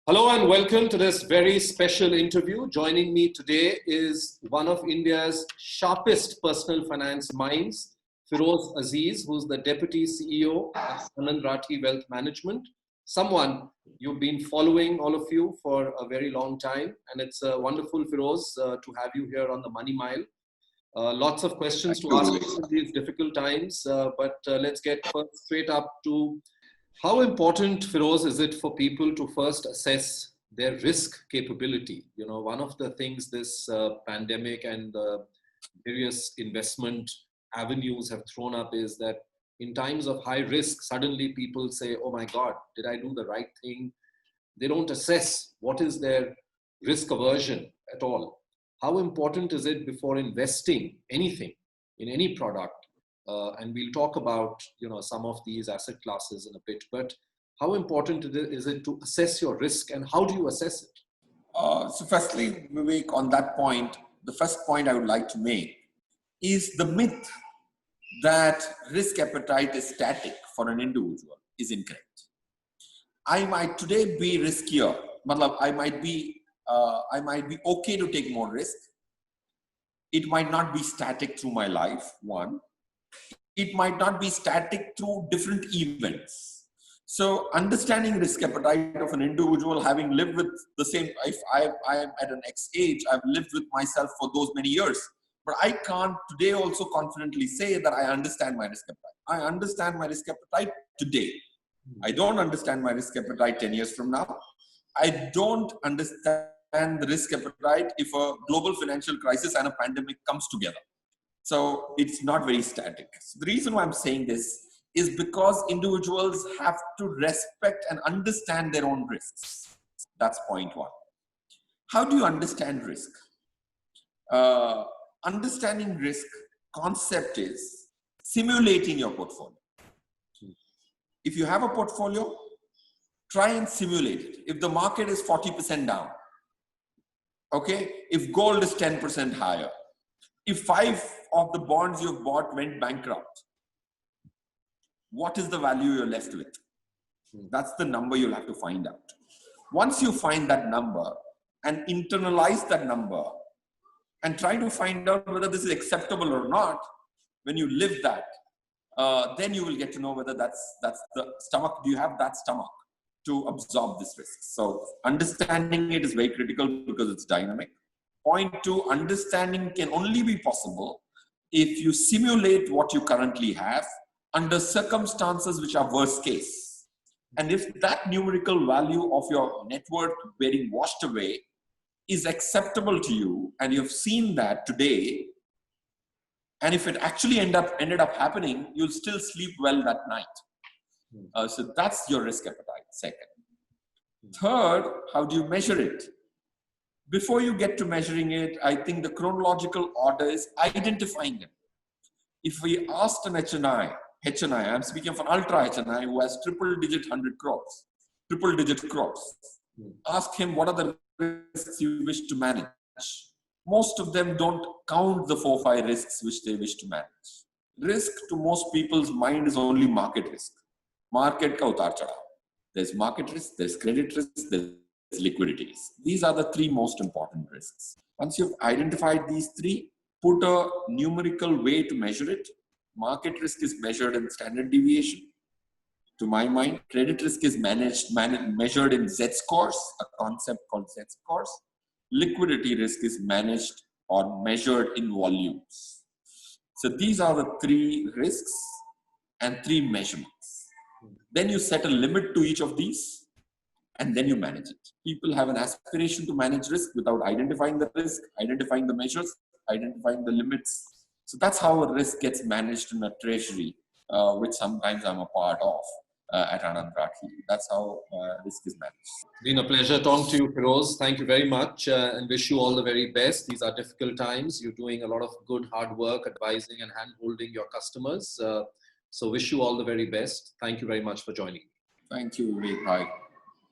Hello and welcome to this very special interview. Joining me today is one of India's sharpest personal finance minds, Feroze Azeez, who's the Deputy CEO at Anand Rathi Wealth Management. Someone you've been following, all of you, for a very long time. And it's wonderful, Feroze, to have you here on the Money Mile. Lots of questions to ask you in these difficult times, but let's get first straight up to how important, Feroze, is it for people to first assess their risk capability? You know, one of the things this pandemic and the various investment avenues have thrown up is that in times of high risk, suddenly people say, oh my God, did I do the right thing? They don't assess what is their risk aversion at all. How important is it before investing anything in any product? And we'll talk about, some of these asset classes in a bit, but how important is it to assess your risk and how do you assess it? So firstly, Vivek, on that point, the first point I would like to make is the myth that risk appetite is static for an individual is incorrect. I might today be riskier, I might be okay to take more risk. It might not be static through my life, one. It might not be static through different events. So understanding risk appetite of an individual, having lived with the same, if I am at an X age, I've lived with myself for those many years, but I can't today also confidently say that I understand my risk appetite. I understand my risk appetite today. I don't understand my risk appetite 10 years from now. I don't understand the risk appetite if a global financial crisis and a pandemic comes together. So it's not very static. So the reason why I'm saying this is because individuals have to respect and understand their own risks. That's point one. How do you understand risk? Understanding risk concept is simulating your portfolio. If you have a portfolio, try and simulate it. If the market is 40% down, okay, if gold is 10% higher, if 5 of the bonds you've bought went bankrupt, what is the value you're left with? That's the number you'll have to find out. Once you find that number and internalize that number and try to find out whether this is acceptable or not, when you live that, then you will get to know whether that's the stomach. Do you have that stomach to absorb this risk? So understanding it is very critical because it's dynamic. Point two, understanding can only be possible if you simulate what you currently have under circumstances which are worst case. And if that numerical value of your net worth getting washed away is acceptable to you, and you've seen that today, and if it actually ended up happening, you'll still sleep well that night. So that's your risk appetite, second. Third, how do you measure it? Before you get to measuring it, I think the chronological order is identifying them. If we asked an HNI, I'm speaking of an ultra HNI who has triple digit crores, ask him what are the risks you wish to manage. Most of them don't count the 4 or 5 risks which they wish to manage. Risk to most people's mind is only market risk. Market ka utar chadhav. There's market risk, there's credit risk, there's liquidity risk. These are the 3 most important risks. Once you've identified these 3, put a numerical way to measure it. Market risk is measured in standard deviation. To my mind, credit risk is measured in Z-scores, a concept called Z-scores. Liquidity risk is managed or measured in volumes. So these are the 3 risks and 3 measurements. Then you set a limit to each of these, and then you manage it. People have an aspiration to manage risk without identifying the risk, identifying the measures, identifying the limits. So that's how a risk gets managed in a treasury, which sometimes I'm a part of at Anand Rathi. That's how risk is managed. It's been a pleasure talking to you, Feroze. Thank you very much and wish you all the very best. These are difficult times. You're doing a lot of good, hard work, advising and hand-holding your customers. So wish you all the very best. Thank you very much for joining me. Thank you, Vivek. Bye.